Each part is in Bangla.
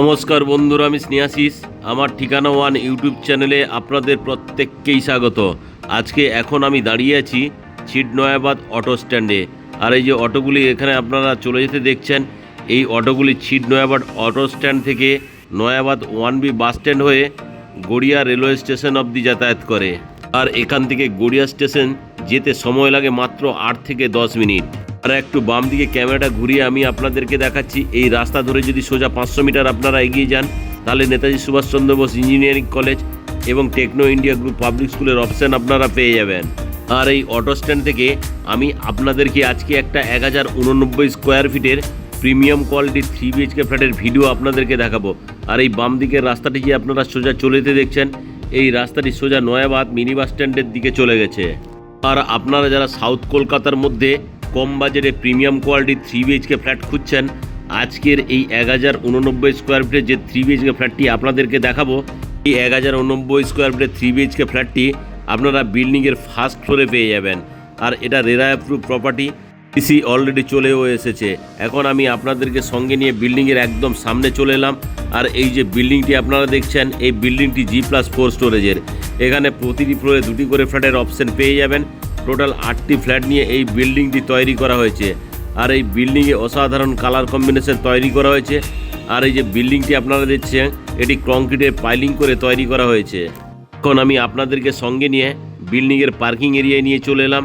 নমস্কার বন্ধুরা, আমি স্নেহাশিস। আমার ঠিকানা ওয়ান ইউটিউব চ্যানেলে আপনাদের প্রত্যেককেই স্বাগত। আজকে এখন আমি দাঁড়িয়ে আছি ছিটনয়াবাদ অটো স্ট্যান্ডে। আর এই যে অটোগুলি এখানে আপনারা চলে যেতে দেখছেন, এই অটোগুলি ছিটনয়াবাদ অটো স্ট্যান্ড থেকে নয়াবাদ 1B বাস স্ট্যান্ড হয়ে গড়িয়া রেলওয়ে স্টেশন অবধি যাতায়াত করে। আর এখান থেকে গড়িয়া স্টেশন যেতে সময় লাগে মাত্র 8 থেকে 10 মিনিট। আর একটু বাম দিকে ক্যামেরাটা ঘুরিয়ে আমি আপনাদেরকে দেখাচ্ছি, এই রাস্তা ধরে যদি সোজা 500 মিটার আপনারা এগিয়ে যান, তাহলে নেতাজি সুভাষচন্দ্র বোস ইঞ্জিনিয়ারিং কলেজ এবং টেকনো ইন্ডিয়া গ্রুপ পাবলিক স্কুলের অপশান আপনারা পেয়ে যাবেন। আর এই অটো স্ট্যান্ড থেকে আমি আপনাদেরকে আজকে একটা 1089 স্কোয়ার ফিটের প্রিমিয়াম কোয়ালিটির 3 BHK ফ্ল্যাটের ভিডিও আপনাদেরকে দেখাবো। আর এই বাম দিকের রাস্তাটি যে আপনারা সোজা চলে যেতে দেখছেন, এই রাস্তাটি সোজা নয়াবাদ মিনি বাস স্ট্যান্ডের দিকে চলে গেছে। আর আপনারা যারা সাউথ কলকাতার মধ্যে কম বাজেটে প্রিমিয়াম কোয়ালিটির 3 BHK ফ্ল্যাট খুঁজছেন, আজকের এই 1089 স্কোয়ার ফিটের যে 3 BHK ফ্ল্যাটটি আপনাদেরকে দেখাবো, এই 1089 স্কোয়ার ফিটের 3 BHK ফ্ল্যাটটি আপনারা বিল্ডিংয়ের ফার্স্ট ফ্লোরে পেয়ে যাবেন। আর এটা রেরা অ্যাপ্রুভ প্রপার্টি, পিসি অলরেডি চলেও এসেছে। এখন আমি আপনাদেরকে সঙ্গে নিয়ে বিল্ডিংয়ের একদম সামনে চলে এলাম। আর এই যে বিল্ডিংটি আপনারা দেখছেন, এই বিল্ডিংটি G+4 স্টোরেজের। এখানে প্রতিটি ফ্লোরে 2টি করে ফ্ল্যাটের অপশন পেয়ে যাবেন। টোটাল 8টি ফ্ল্যাট নিয়ে এই বিল্ডিংটি তৈরি করা হয়েছে। আর এই বিল্ডিংয়ে অসাধারণ কালার কম্বিনেশন তৈরি করা হয়েছে। আর এই যে বিল্ডিংটি আপনারা দেখছেন, এটি কংক্রিটের পাইলিং করে তৈরি করা হয়েছে। এখন আমি আপনাদেরকে সঙ্গে নিয়ে বিল্ডিংয়ের পার্কিং এরিয়ায় নিয়ে চলে এলাম।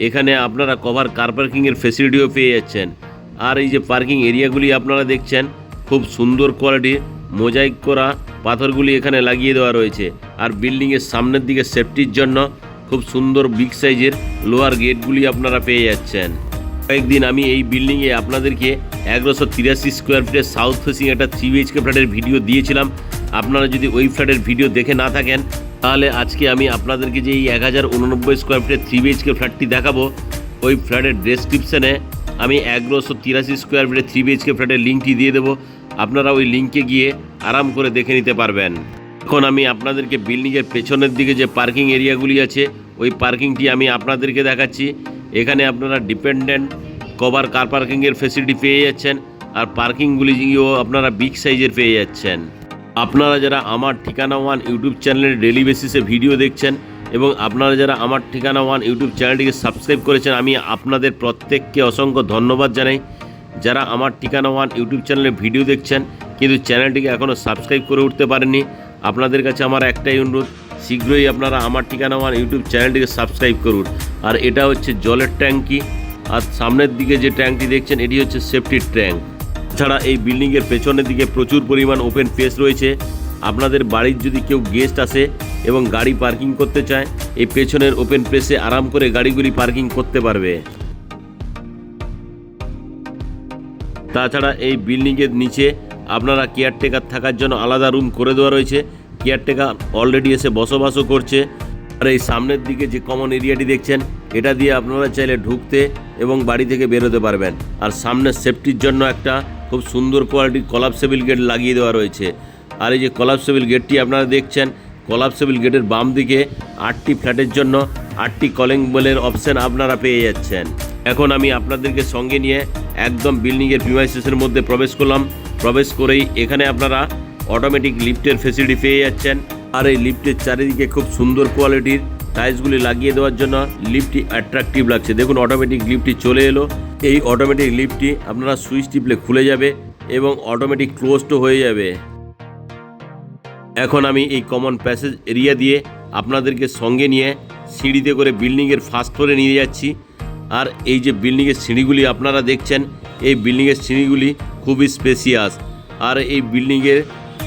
এখানে আপনারা কভার কার পার্কিংয়ের ফেসিলিটিও পেয়ে যাচ্ছেন। আর এই যে পার্কিং এরিয়াগুলি আপনারা দেখছেন, খুব সুন্দর কোয়ালিটির মোজাইক করা পাথরগুলি এখানে লাগিয়ে দেওয়া রয়েছে। আর বিল্ডিংয়ের সামনের দিকে সেফটির জন্য খুব সুন্দর বিগ সাইজের লোহার গেটগুলি আপনারা পেয়ে যাচ্ছেন। কয়েকদিন আমি এই বিল্ডিংয়ে আপনাদেরকে 1183 স্কোয়ার ফিটের সাউথ ফেসিং একটা 3 BHK ফ্ল্যাটের ভিডিও দিয়েছিলাম। আপনারা যদি ওই ফ্ল্যাটের ভিডিও দেখে না থাকেন, তাহলে আজকে আমি আপনাদেরকে যে এই 1089 স্কোয়ার ফিটের 3 BHK ফ্ল্যাটটি দেখাবো, ওই ফ্ল্যাটের ডেসক্রিপশানে আমি 1183 স্কোয়ার ফিটের 3 BHK ফ্ল্যাটের লিঙ্কটি দিয়ে দেবো। আপনারা ওই লিঙ্কে গিয়ে আরাম করে দেখে নিতে পারবেন। এখন আমি আপনাদেরকে বিল্ডিংয়ের পেছনের দিকে যে পার্কিং এরিয়াগুলি আছে, ওই পার্কিংটি আমি আপনাদেরকে দেখাচ্ছি। এখানে আপনারা ডিপেন্ডেন্ট কভার কার পার্কিংয়ের ফেসিলিটি পেয়ে যাচ্ছেন। আর পার্কিংগুলিও আপনারা বিগ সাইজের পেয়ে যাচ্ছেন। আপনারা যারা আমার ঠিকানা ওয়ান ইউটিউব চ্যানেলের ডেলি বেসিসে ভিডিও দেখছেন এবং আপনারা যারা আমার ঠিকানা ওয়ান ইউটিউব চ্যানেলটিকে সাবস্ক্রাইব করেছেন, আমি আপনাদের প্রত্যেককে অসংখ্য ধন্যবাদ জানাই। যারা আমার ঠিকানা ওয়ান ইউটিউব চ্যানেলে ভিডিও দেখছেন কিন্তু চ্যানেলটিকে এখনও সাবস্ক্রাইব করে উঠতে পারেননি, আপনাদের কাছে আমার একটাই অনুরোধ, শীঘ্রই আপনারা আমার ঠিকানা ওয়ান ইউটিউব চ্যানেলটিকে সাবস্ক্রাইব করুন। আর এটা হচ্ছে জলের ট্যাঙ্কি। আর সামনের দিকে যে ট্যাঙ্কটি দেখছেন, এটি হচ্ছে সেফটির ট্যাঙ্ক। ছাড়া এই বিল্ডিংয়ের পেছনের দিকে প্রচুর পরিমাণ ওপেন স্পেস রয়েছে। আপনাদের বাড়ির যদি কেউ গেস্ট আসে এবং গাড়ি পার্কিং করতে চায়, এই পেছনের ওপেন স্পেসে আরাম করে গাড়িগুলি পার্কিং করতে পারবে। তাছাড়া এই বিল্ডিংয়ের নিচে আপনারা কেয়ারটেকার থাকার জন্য আলাদা রুম করে দেওয়া রয়েছে। কেয়ারটেকার অলরেডি এসে বসবাসও করছে। আর এই সামনের দিকে যে কমন এরিয়াটি দেখছেন, এটা দিয়ে আপনারা চাইলে ঢুকতে এবং বাড়ি থেকে বেরোতে পারবেন। আর সামনের সেফটির জন্য একটা খুব সুন্দর কোয়ালিটির কলাপসেবল গেট লাগিয়ে দেওয়া রয়েছে। আর এই যে কলাপসেবল গেটটি আপনারা দেখছেন, কলাপসেবল গেটের বাম দিকে 8টি ফ্ল্যাটের জন্য 8টি কলিং বেলের অপশান আপনারা পেয়ে যাচ্ছেন। এখন আমি আপনাদেরকে সঙ্গে নিয়ে একদম বিল্ডিংয়ের প্রিমাইসেসের মধ্যে প্রবেশ করলাম। প্রবেশ করেই এখানে আপনারা অটোমেটিক লিফটের ফেসিলিটি পেয়ে যাচ্ছেন। আর এই লিফটের চারিদিকে খুব সুন্দর কোয়ালিটির টাইলসগুলি লাগিয়ে দেওয়ার জন্য লিফটটি অ্যাট্রাকটিভ লাগছে। দেখুন, অটোমেটিক লিফটটি চলে এলো। এই অটোমেটিক লিফটটি আপনারা সুইচ টিপলে খুলে যাবে এবং অটোমেটিক ক্লোজড হয়ে যাবে। এখন আমি এই কমন প্যাসেজ এরিয়া দিয়ে আপনাদেরকে সঙ্গে নিয়ে সিঁড়িতে করে বিল্ডিংয়ের ফার্স্ট ফ্লোরে নিয়ে যাচ্ছি। আর এই যে বিল্ডিংয়ের সিঁড়িগুলি আপনারা দেখছেন, এই বিল্ডিংয়ের সিঁড়িগুলি খুবই স্পেসিয়াস। আর এই বিল্ডিংয়ের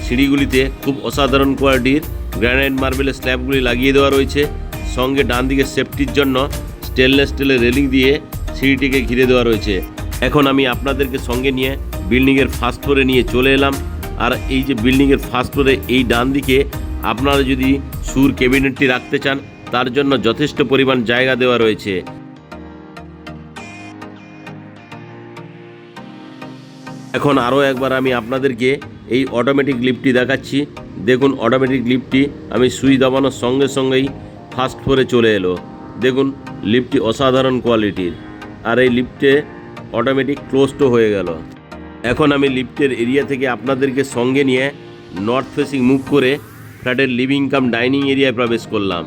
সিঁড়িগুলিতে খুব অসাধারণ কোয়ালিটির গ্রানাইট মার্বেলের স্ল্যাবগুলি লাগিয়ে দেওয়া রয়েছে। সঙ্গে ডান দিকে সেফটির জন্য স্টেনলেস স্টিলের রেলিং দিয়ে সিঁড়িটিকে ঘিরে দেওয়া রয়েছে। এখন আমি আপনাদেরকে সঙ্গে নিয়ে বিল্ডিংয়ের ফার্স্ট ফ্লোরে নিয়ে চলে এলাম। আর এই যে বিল্ডিংয়ের ফার্স্ট ফ্লোরে এই ডান দিকে আপনারা যদি সুর ক্যাবিনেটটি রাখতে চান, তার জন্য যথেষ্ট পরিমাণ জায়গা দেওয়া রয়েছে। এখন আরও একবার আমি আপনাদেরকে এই অটোমেটিক লিফটটি দেখাচ্ছি। দেখুন, অটোমেটিক লিফটটি আমি সুইচ দাবানোর সঙ্গে সঙ্গেই ফার্স্ট ফ্লোরে চলে এলো। দেখুন, লিফটটি অসাধারণ কোয়ালিটির। আর এই লিফটে অটোমেটিক ক্লোজড হয়ে গেল। এখন আমি লিফটের এরিয়া থেকে আপনাদেরকে সঙ্গে নিয়ে নর্থ ফেসিং মুভ করে ফ্ল্যাটের লিভিং কাম ডাইনিং এরিয়ায় প্রবেশ করলাম।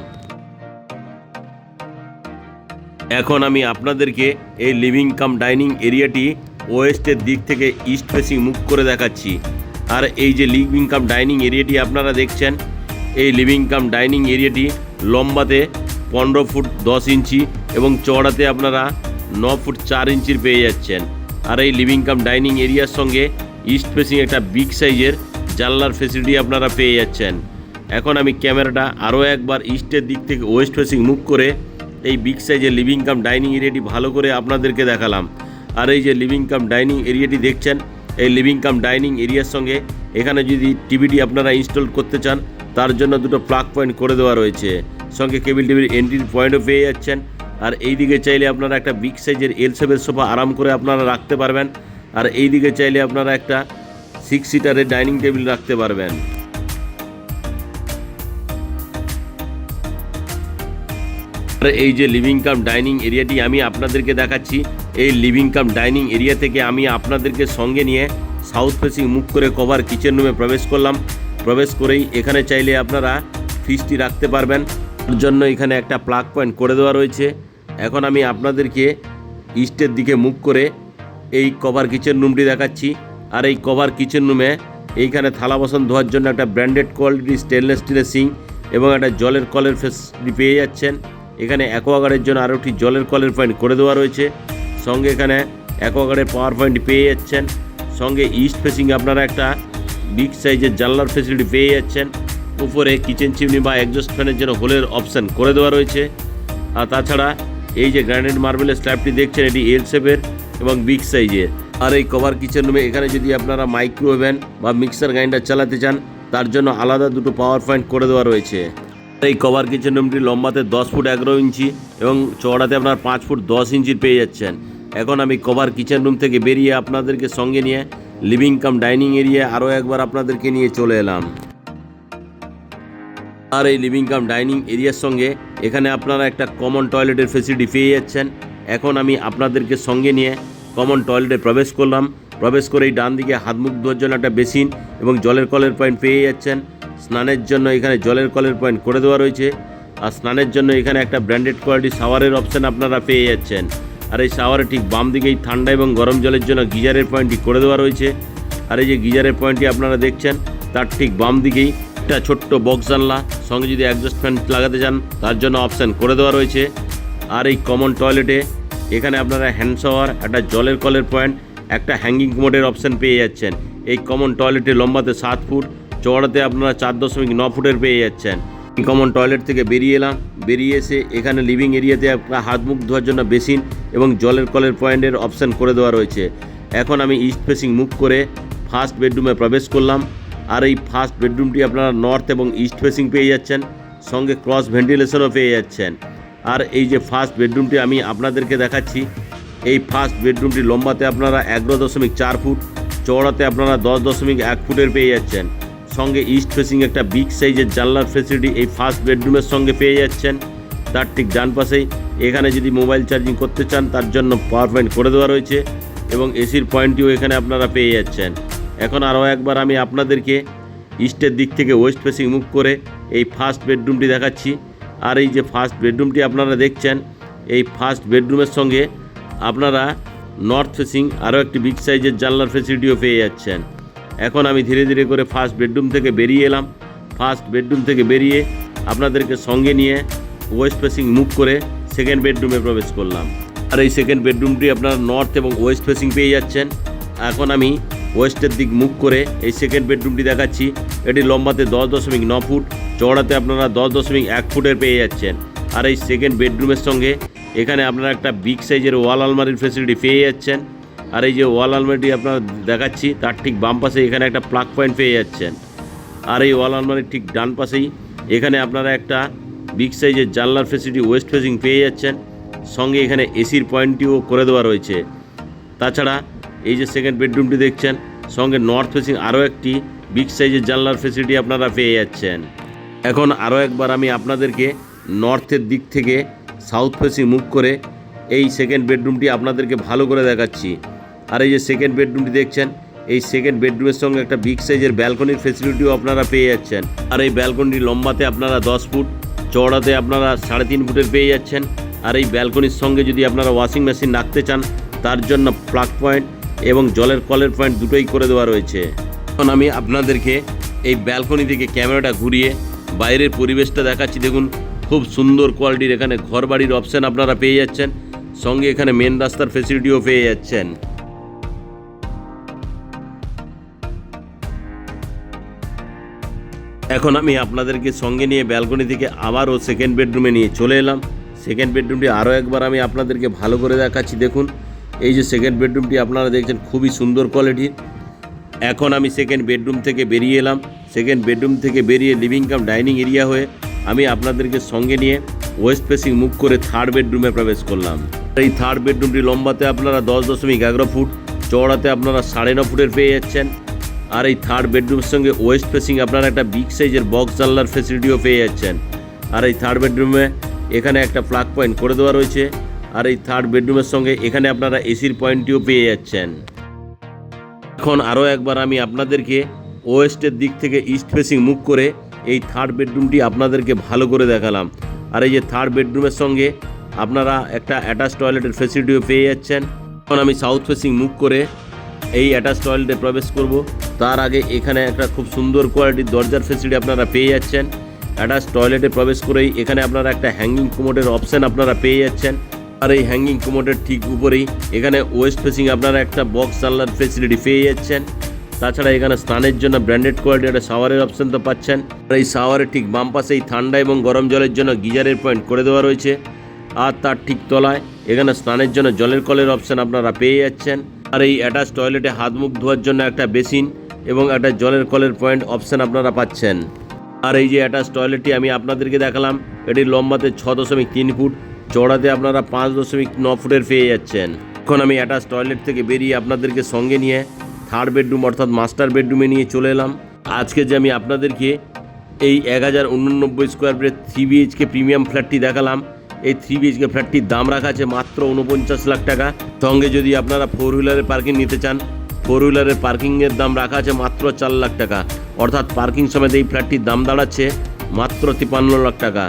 এখন আমি আপনাদেরকে এই লিভিং কাম ডাইনিং এরিয়াটি ওয়েস্টের দিক থেকে ইস্ট ফেসিং মুভ করে দেখাচ্ছি। আর এই যে লিভিং কাম ডাইনিং এরিয়াটি আপনারা দেখছেন, এই লিভিং কাম ডাইনিং এরিয়াটি লম্বাতে 15 ফুট 10 ইঞ্চি এবং চওড়াতে আপনারা 9 ফুট 4 ইঞ্চির পেয়ে যাচ্ছেন। আর এই লিভিং কাম ডাইনিং এরিয়ার সঙ্গে ইস্ট ফেসিং একটা বিগ সাইজের জানলার ফেসিলিটি আপনারা পেয়ে যাচ্ছেন। এখন আমি ক্যামেরাটা আরও একবার ইস্টের দিক থেকে ওয়েস্ট ফেসিং মুভ করে এই বিগ সাইজের লিভিং কাম ডাইনিং এরিয়াটি ভালো করে আপনাদেরকে দেখালাম। আর এই যে লিভিং কাম ডাইনিং এরিয়াটি দেখছেন, এই লিভিং কাম ডাইনিং এরিয়ার সঙ্গে এখানে যদি টিভিটি আপনারা ইনস্টল করতে চান তার জন্য দুটো প্লাগ পয়েন্ট করে দেওয়া রয়েছে, সঙ্গে কেবল টিভির এন্ট্রির পয়েন্টও পেয়ে যাচ্ছেন। আর এই দিকে চাইলে আপনারা একটা বিগ সাইজের এল শেপের সোফা আরাম করে আপনারা রাখতে পারবেন। আর এই দিকে চাইলে আপনারা একটা 6 সিটারের ডাইনিং টেবিল রাখতে পারবেন। আর এই যে লিভিং কাম ডাইনিং এরিয়াটি আমি আপনাদেরকে দেখাচ্ছি, এই লিভিং কাম ডাইনিং এরিয়া থেকে আমি আপনাদেরকে সঙ্গে নিয়ে সাউথ ফেসিং মুভ করে কভার কিচেন রুমে প্রবেশ করলাম। প্রবেশ করেই এখানে চাইলে আপনারা ফ্রিজটি রাখতে পারবেন, তার জন্য এখানে একটা প্লাগ পয়েন্ট করে দেওয়া রয়েছে। এখন আমি আপনাদেরকে ইস্টের দিকে মুভ করে এই কভার কিচেন রুমটি দেখাচ্ছি। আর এই কভার কিচেন রুমে এইখানে থালা বাসন ধোয়ার জন্য একটা ব্র্যান্ডেড কোয়ালিটির স্টেনলেস স্টিলের সিঙ্ক এবং একটা জলের কলের ফেসিলিটি পেয়ে যাচ্ছেন। এখানে অ্যাকোয়াগার্ডের জন্য আরও একটি জলের কলের পয়েন্ট করে দেওয়া রয়েছে, সঙ্গে এখানে অ্যাকোয়াগার্ডের পাওয়ার পয়েন্ট পেয়ে যাচ্ছেন। সঙ্গে ইস্ট ফেসিং আপনারা একটা বিগ সাইজের জানলার ফেসিলিটি পেয়ে যাচ্ছেন। উপরে কিচেন চিমনি বা এক্সস্ট ফ্যানের জন্য হোলের অপশান করে দেওয়া রয়েছে। আর তাছাড়া এই যে গ্রানাইট মার্বেলের স্ল্যাবটি দেখছেন, এটি এল শেপের এবং বিগ সাইজের। আর এই কভার কিচেন রুমে এখানে যদি আপনারা মাইক্রো ওভেন বা মিক্সার গ্রাইন্ডার চালাতে চান তার জন্য আলাদা দুটো পাওয়ার পয়েন্ট করে দেওয়া রয়েছে। এই কভার কিচেন রুমটি লম্বাতে 10 ফুট 11 ইঞ্চি এবং চওড়াতে আপনার 5 ফুট 10 ইঞ্চির পেয়ে যাচ্ছেন। এখন আমি কভার কিচেন রুম থেকে বেরিয়ে আপনাদেরকে সঙ্গে নিয়ে লিভিং কাম ডাইনিং এরিয়া আরও একবার আপনাদেরকে নিয়ে চলে এলাম। আর এই লিভিং কাম ডাইনিং এরিয়ার সঙ্গে এখানে আপনারা একটা কমন টয়লেটের ফেসিলিটি পেয়ে যাচ্ছেন। এখন আমি আপনাদেরকে সঙ্গে নিয়ে কমন টয়লেটে প্রবেশ করলাম। প্রবেশ করেই ডান দিকে হাত মুখ ধোয়ার জন্য একটা বেসিন এবং জলের কলের পয়েন্ট পেয়ে যাচ্ছেন। স্নানের জন্য এখানে জলের কলের পয়েন্ট করে দেওয়া রয়েছে। আর স্নানের জন্য এখানে একটা ব্র্যান্ডেড কোয়ালিটি শাওয়ারের অপশান আপনারা পেয়ে যাচ্ছেন। আর এই শাওয়ারে ঠিক বাম দিকেই ঠান্ডা এবং গরম জলের জন্য গিজারের পয়েন্টটি করে দেওয়া রয়েছে। আর এই যে গিজারের পয়েন্টটি আপনারা দেখছেন তার ঠিক বাম দিকেই একটা ছোট্ট বক্স জানলা, সঙ্গে যদি অ্যাডজাস্ট ফ্যান লাগাতে চান তার জন্য অপশান করে দেওয়া রয়েছে। আর এই কমন টয়লেটে এখানে আপনারা হ্যান্ড শাওয়ার, একটা জলের কলের পয়েন্ট, একটা হ্যাঙ্গিং কোমোডের অপশান পেয়ে যাচ্ছেন। এই কমন টয়লেটে লম্বাতে 7 ফুট, চওড়াতে আপনারা 4.9 ফুটের পেয়ে যাচ্ছেন। কমন টয়লেট থেকে বেরিয়ে এলাম, বেরিয়ে এসে এখানে লিভিং এরিয়াতে আপনার হাত মুখ ধোয়ার জন্য বেসিন এবং জলের কলের পয়েন্টের অপশান করে দেওয়া রয়েছে। এখন আমি ইস্ট ফেসিং মুভ করে ফার্স্ট বেডরুমে প্রবেশ করলাম। আর এই ফার্স্ট বেডরুমটি আপনারা নর্থ এবং ইস্ট ফেসিং পেয়ে যাচ্ছেন, সঙ্গে ক্রস ভেন্টিলেশনও পেয়ে যাচ্ছেন। আর এই যে ফার্স্ট বেডরুমটি আমি আপনাদেরকে দেখাচ্ছি, এই ফার্স্ট বেডরুমটি লম্বাতে আপনারা 11.4 ফুট, চওড়াতে আপনারা 10.1 ফুটের পেয়ে যাচ্ছেন। সঙ্গে ইস্ট ফেসিং একটা বিগ সাইজের জানলার ফেসিলিটি এই ফার্স্ট বেডরুমের সঙ্গে পেয়ে যাচ্ছেন। তার ঠিক ডান পাশেই এখানে যদি মোবাইল চার্জিং করতে চান তার জন্য পাওয়ার পয়েন্ট করে দেওয়া রয়েছে এবং এসির পয়েন্টটিও এখানে আপনারা পেয়ে যাচ্ছেন। এখন আরও একবার আমি আপনাদেরকে ইস্টের দিক থেকে ওয়েস্ট ফেসিং মুভ করে এই ফার্স্ট বেডরুমটি দেখাচ্ছি। আর এই যে ফার্স্ট বেডরুমটি আপনারা দেখছেন, এই ফার্স্ট বেডরুমের সঙ্গে আপনারা নর্থ ফেসিং আরও একটি বিগ সাইজের জানলার ফেসিলিটিও পেয়ে যাচ্ছেন। এখন আমি ধীরে ধীরে করে ফার্স্ট বেডরুম থেকে বেরিয়ে এলাম। ফার্স্ট বেডরুম থেকে বেরিয়ে আপনাদেরকে সঙ্গে নিয়ে ওয়েস্ট ফেসিং মুভ করে সেকেন্ড বেডরুমে প্রবেশ করলাম। আর এই সেকেন্ড বেডরুমটি আপনারা নর্থ এবং ওয়েস্ট ফেসিং পেয়ে যাচ্ছেন। এখন আমি ওয়েস্টের দিক মুভ করে এই সেকেন্ড বেডরুমটি দেখাচ্ছি। এটি লম্বাতে 10.9 ফুট, চওড়াতে আপনারা 10.1 ফুটের পেয়ে যাচ্ছেন। আর এই সেকেন্ড বেডরুমের সঙ্গে এখানে আপনারা একটা বিগ সাইজের ওয়াল আলমারির ফেসিলিটি পেয়ে যাচ্ছেন। আর এই যে ওয়াল আলমারিটি আপনারা দেখাচ্ছি তার ঠিক বাম পাশে এখানে একটা প্লাগ পয়েন্ট পেয়ে যাচ্ছেন। আর এই ওয়াল আলমারির ঠিক ডান পাশেই এখানে আপনারা একটা বিগ সাইজের জানলার ফেসিলিটি ওয়েস্ট ফেসিং পেয়ে যাচ্ছেন। সঙ্গে এখানে এসির পয়েন্টটিও করে দেওয়া রয়েছে। তাছাড়া এই যে সেকেন্ড বেডরুমটি দেখছেন, সঙ্গে নর্থ ফেসিং আরও একটি বিগ সাইজের জানলার ফেসিলিটি আপনারা পেয়ে যাচ্ছেন। এখন আরও একবার আমি আপনাদেরকে নর্থের দিক থেকে সাউথ ফেসিং মুভ করে এই সেকেন্ড বেডরুমটি আপনাদেরকে ভালো করে দেখাচ্ছি। আর এই যে সেকেন্ড বেডরুমটি দেখছেন, এই সেকেন্ড বেডরুমের সঙ্গে একটা বিগ সাইজের ব্যালকনির ফেসিলিটিও আপনারা পেয়ে যাচ্ছেন। আর এই ব্যালকনিটি লম্বাতে আপনারা 10 ফুট, চওড়াতে আপনারা 3.5 ফুটের পেয়ে যাচ্ছেন। আর এই ব্যালকনির সঙ্গে যদি আপনারা ওয়াশিং মেশিন রাখতে চান তার জন্য প্লাগ পয়েন্ট এবং জলের কলের পয়েন্ট দুটোই করে দেওয়া রয়েছে। এখন আমি আপনাদেরকে এই ব্যালকনি থেকে ক্যামেরাটা ঘুরিয়ে বাইরের পরিবেশটা দেখাচ্ছি। দেখুন, খুব সুন্দর কোয়ালিটির এখানে ঘর বাড়ির অপশান আপনারা পেয়ে যাচ্ছেন, সঙ্গে এখানে মেন রাস্তার ফেসিলিটিও পেয়ে যাচ্ছেন। এখন আমি আপনাদেরকে সঙ্গে নিয়ে ব্যালকনি থেকে আবারও সেকেন্ড বেডরুমে নিয়ে চলে এলাম। সেকেন্ড বেডরুমটি আরও একবার আমি আপনাদেরকে ভালো করে দেখাচ্ছি। দেখুন, এই যে সেকেন্ড বেডরুমটি আপনারা দেখছেন, খুবই সুন্দর কোয়ালিটির। এখন আমি সেকেন্ড বেডরুম থেকে বেরিয়ে এলাম। সেকেন্ড বেডরুম থেকে বেরিয়ে লিভিং কাম ডাইনিং এরিয়া হয়ে আমি আপনাদেরকে সঙ্গে নিয়ে ওয়েস্ট ফেসিং মুভ করে থার্ড বেডরুমে প্রবেশ করলাম। এই থার্ড বেডরুমটি লম্বাতে আপনারা 10.11 ফুট, চওড়াতে আপনারা 9.5 ফুটের পেয়ে যাচ্ছেন। আর এই থার্ড বেডরুমের সঙ্গে ওয়েস্ট ফেসিং আপনারা একটা বিগ সাইজের বক্স জানলার ফেসিলিটিও পেয়ে যাচ্ছেন। আর এই থার্ড বেডরুমে এখানে একটা প্লাগ পয়েন্ট করে দেওয়া রয়েছে। আর এই থার্ড বেডরুমের সঙ্গে এখানে আপনারা এসির পয়েন্টটিও পেয়ে যাচ্ছেন। এখন আরও একবার আমি আপনাদেরকে ওয়েস্টের দিক থেকে ইস্ট ফেসিং মুভ করে এই থার্ড বেডরুমটি আপনাদেরকে ভালো করে দেখালাম। আর এই যে থার্ড বেডরুমের সঙ্গে আপনারা একটা অ্যাটাচ টয়লেটের ফেসিলিটিও পেয়ে যাচ্ছেন। এখন আমি সাউথ ফেসিং মুভ করে এই অ্যাটাচ টয়লেটে প্রবেশ করব। তার আগে এখানে একটা খুব সুন্দর কোয়ালিটির দরজার ফেসিলিটি আপনারা পেয়ে যাচ্ছেন। অ্যাটাচ টয়লেটে প্রবেশ করেই এখানে আপনারা একটা হ্যাঙ্গিং কোমোডের অপশান আপনারা পেয়ে যাচ্ছেন। আর এই হ্যাঙ্গিং কোমোডের ঠিক উপরেই এখানে ওয়েস্ট ফেসিং আপনারা একটা বক্স জানলার ফেসিলিটি পেয়ে যাচ্ছেন। তাছাড়া এখানে স্নানের জন্য ব্র্যান্ডেড কোয়ালিটির একটা শাওয়ারের অপশান তো পাচ্ছেন। আর এই শাওয়ারের ঠিক বাম পাশে এই ঠান্ডা এবং গরম জলের জন্য গিজারের পয়েন্ট করে দেওয়া রয়েছে। আর তার ঠিক তলায় এখানে স্নানের জন্য জলের কলের অপশান আপনারা পেয়ে যাচ্ছেন। আর এই অ্যাটাচ টয়লেটে হাত মুখ ধোয়ার জন্য একটা বেসিন এবং একটা জলের কলের পয়েন্ট অপশান আপনারা পাচ্ছেন। আর এই যে অ্যাটাচ টয়লেটটি আমি আপনাদেরকে দেখালাম, এটির লম্বাতে 6.3 ফুট, চওড়াতে আপনারা 5.9 ফুটের পেয়ে যাচ্ছেন। এখন আমি অ্যাটাচ টয়লেট থেকে বেরিয়ে আপনাদেরকে সঙ্গে নিয়ে থার্ড বেডরুম অর্থাৎ মাস্টার বেডরুমে নিয়ে চলে এলাম। আজকে যে আমি আপনাদেরকে এই 1089 স্কোয়ার ফিটের 3 BHK প্রিমিয়াম ফ্ল্যাটটি দেখালাম, এই 3 BHK ফ্ল্যাটটির দাম রাখা আছে মাত্র 49 লাখ টাকা। সঙ্গে যদি আপনারা 4 হুইলারের পার্কিং নিতে চান, 4 হুইলারের পার্কিংয়ের দাম রাখা আছে মাত্র 4 লাখ টাকা। অর্থাৎ পার্কিং সমেত এই ফ্ল্যাটটির দাম দাঁড়াচ্ছে মাত্র 53 লাখ টাকা।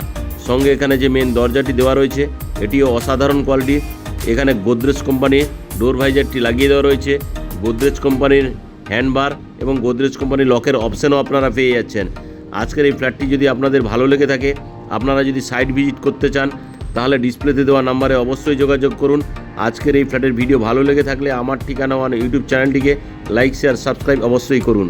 সঙ্গে এখানে যে মেন দরজাটি দেওয়া রয়েছে এটিও অসাধারণ কোয়ালিটি। এখানে গোদরেজ কোম্পানির ডোর ভাইজারটি লাগিয়ে দেওয়া রয়েছে, গোদরেজ কোম্পানির হ্যান্ডবার এবং গোদরেজ কোম্পানির লকের অপশানও আপনারা পেয়ে যাচ্ছেন। আজকের এই ফ্ল্যাটটি যদি আপনাদের ভালো লেগে থাকে, আপনারা যদি সাইট ভিজিট করতে চান, তাহলে ডিসপ্লেতে দেওয়া নাম্বারে অবশ্যই যোগাযোগ করুন। আজকের এই ফ্ল্যাটের ভিডিও ভালো লেগে থাকলে আমার ঠিকানা ওয়ান ইউটিউব চ্যানেলটিকে লাইক, শেয়ার, সাবস্ক্রাইব অবশ্যই করুন।